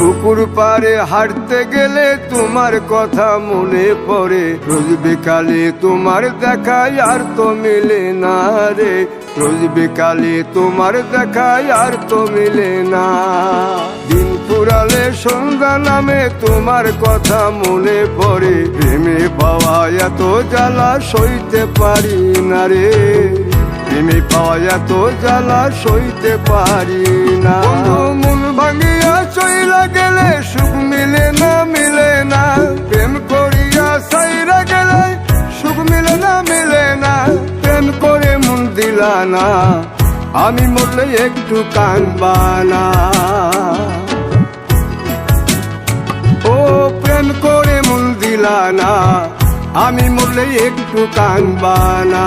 পুকুর পাড়ে হাঁটতে গেলে তোমার কথা মনে পড়ে, রোজ বিকালে তোমার দেখা আর তো মিলে না রে, রোজ বিকালে তোমার দেখা আর তো মিলে না। দিন ফুরালে সন্ধ্যা নামে তোমার কথা মনে পড়ে, প্রেমে পাওয়া এত জ্বালা সইতে পারি না রে, প্রেমে পাওয়া এত জ্বালা সইতে পারি না। মন ভাঙিয়া চইলা গেলে সুখ মিলে না, মিলে না, প্রেম করিয়া সাইরা গেলে সুখ মিলে না, মিলে না, প্রেম করে মন দিলা না, আমি মরলে একটু কাঁদবা না। ও প্রেম করে মন দিলা না, আমি মরলে একটু কাঁদবা না।